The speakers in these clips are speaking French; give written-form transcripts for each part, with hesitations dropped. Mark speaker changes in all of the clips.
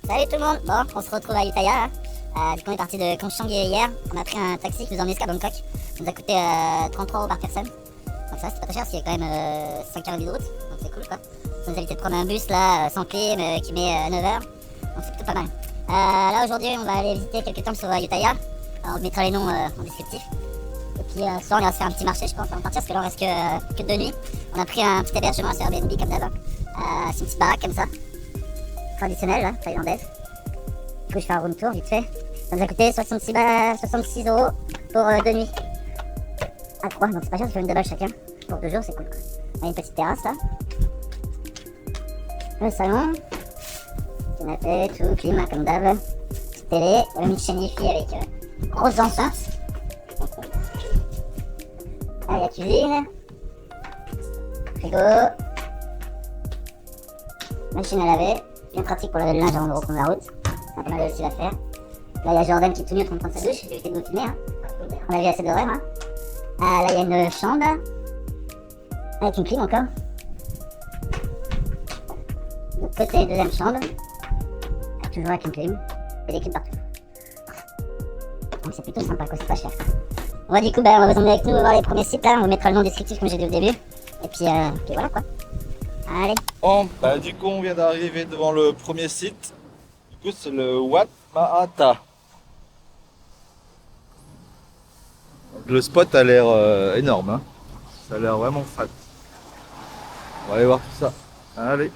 Speaker 1: Salut tout le monde. Bon, on se retrouve à Utaya. Du coup, on est parti de Kangchang hier. On a pris un taxi qui nous a emmené jusqu'à Bangkok. Ça nous a coûté 33 € par personne. Donc ça, c'était pas très cher parce qu'il y a quand même 5h30 de route. Donc c'est cool quoi. Ça nous a évité de prendre un bus là, sans clim, qui met 9h. Donc c'est plutôt pas mal. Là aujourd'hui, on va aller visiter quelques temples sur Utaya. Alors, on mettra les noms en descriptif. Et puis ce soir, on ira se faire un petit marché, je pense, avant de partir parce que là, on reste que 2 nuits. On a pris un petit hébergement sur Airbnb comme d'hab. C'est une petite baraque comme ça. Traditionnelle, là, thaïlandaise. Du coup, je fais un room tour vite fait. Ça nous a coûté 66 € pour 2 nuits. À 3, donc c'est pas cher, ça fait une double chacun. Pour 2 jours, c'est cool quoi. On a une petite terrasse là. Le salon. Canapé, tout, climat comme d'hab. Petite télé, une chaîne Wi-Fi avec grosse enceinte. Là, il y a cuisine. Frigo. Machine à laver. Bien pratique pour laver le linge avant de reprendre la route. C'est pas mal aussi à faire. Là, il y a Jordan qui est tout nu en train de prendre sa douche. J'ai évité de nous filmer. Hein. On a vu assez d'horaires. Hein. Là, il y a une chambre. Avec une clim encore. De l'autre côté, deuxième chambre. Toujours avec une clim. Et des clims partout. Donc c'est plutôt sympa quoi, c'est pas cher. On va du coup, on va vous emmener avec nous voir les premiers sites là. On vous mettra le nom descriptif comme j'ai dit au début. Et puis voilà quoi. Allez.
Speaker 2: Bon, du coup, on vient d'arriver devant le premier site. Du coup, c'est le Wat Mahata. Le spot a l'air énorme. Hein. Ça a l'air vraiment fat. On va aller voir tout ça. Allez.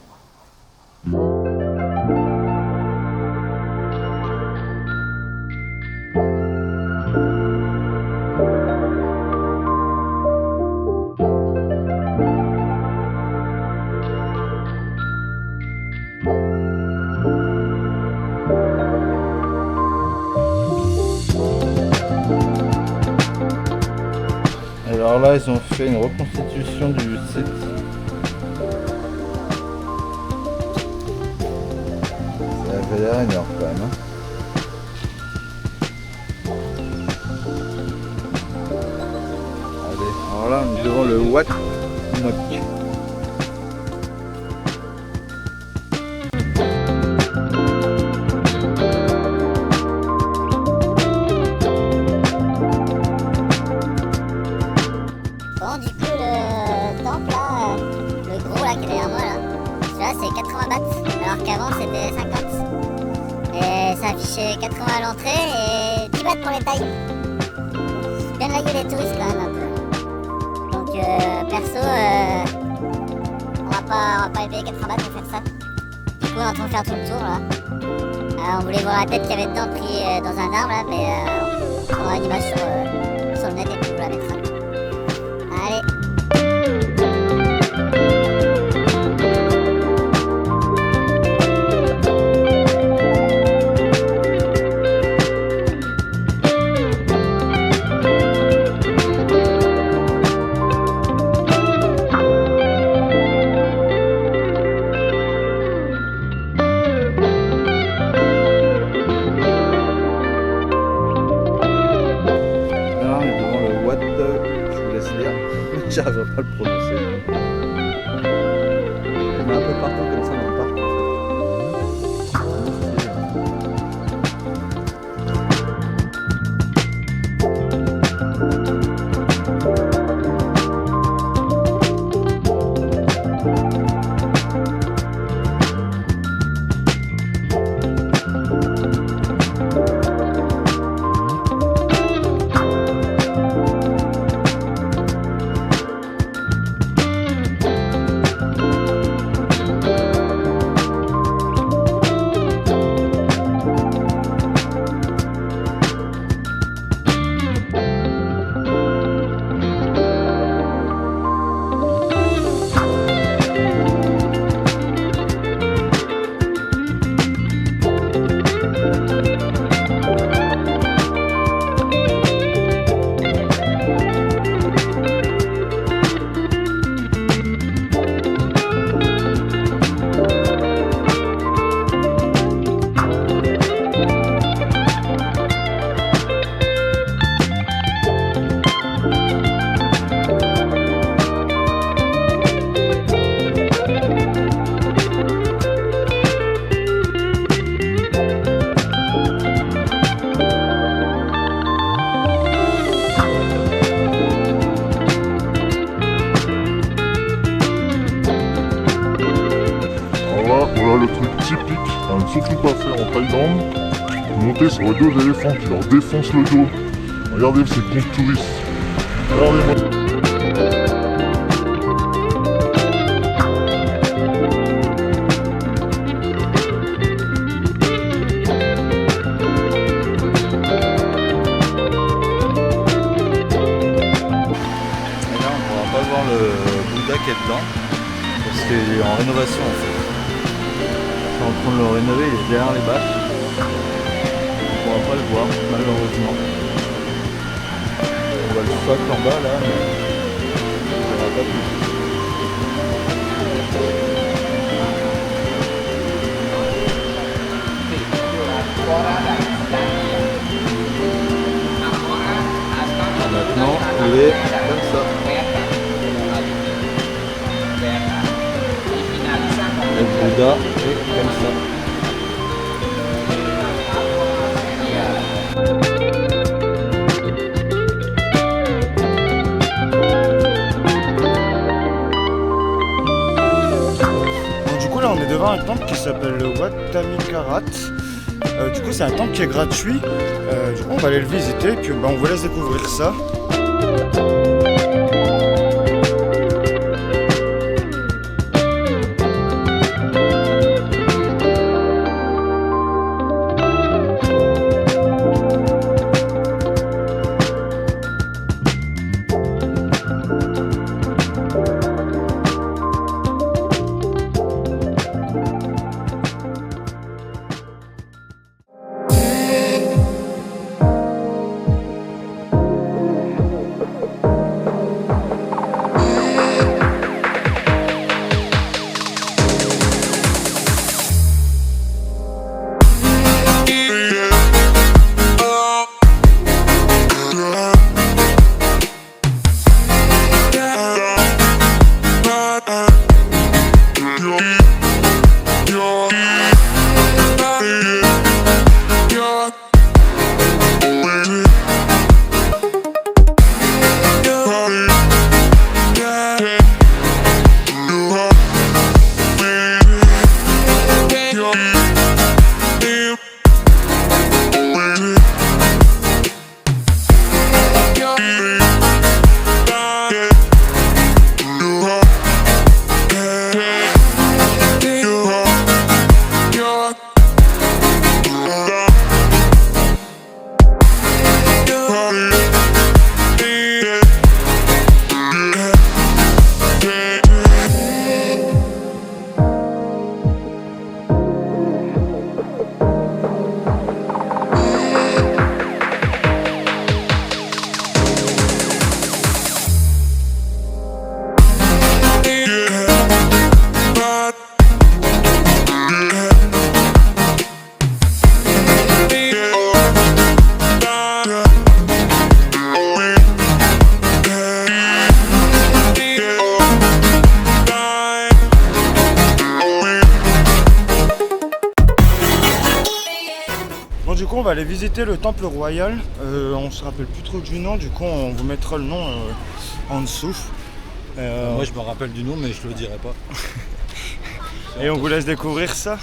Speaker 2: Alors là, ils ont fait une reconstitution du site. Ça avait l'air énorme quand même. Hein. Allez, alors là, on est devant le Wat Nok.
Speaker 1: Bon, du coup, le temple là, le gros là qui est derrière moi là, celui-là c'est 80 bahts, alors qu'avant c'était 50. Et ça affichait 80 à l'entrée et 10 bahts pour les tailles. C'est bien la gueule des touristes quand même un peu. Donc, perso, on va pas payer 80 bahts pour faire ça. Du coup, on est en train de faire tout le tour là. On voulait voir la tête qu'il y avait dedans pris dans un arbre là, mais on prendra une image sur le net et puis on vous la mettra. Allez.
Speaker 3: Voilà le truc typique à ne surtout pas faire en Thaïlande. Monter sur le dos d'éléphant qui leur défonce le dos. Regardez ces comptes touristes. Regardez-moi.
Speaker 2: Et là, on pourra pas voir le Bouddha qui est dedans parce qu'il est en rénovation en fait. Ils sont en train de le rénover, il est derrière les bâches. On pourra pas le voir malheureusement. On voit le socle en bas là, mais on verra pas plus. Maintenant, il est comme ça. Le Bouddha est comme ça.
Speaker 4: Donc, du coup là on est devant un temple qui s'appelle le Wat Tamikarat. Du coup c'est un temple qui est gratuit. Du coup on va aller le visiter et puis on vous laisse découvrir ça. Bon du coup on va aller visiter le temple royal, on se rappelle plus trop du nom, du coup on vous mettra le nom en dessous.
Speaker 5: Moi je me rappelle du nom mais je le dirai pas.
Speaker 4: Et on vous laisse découvrir ça.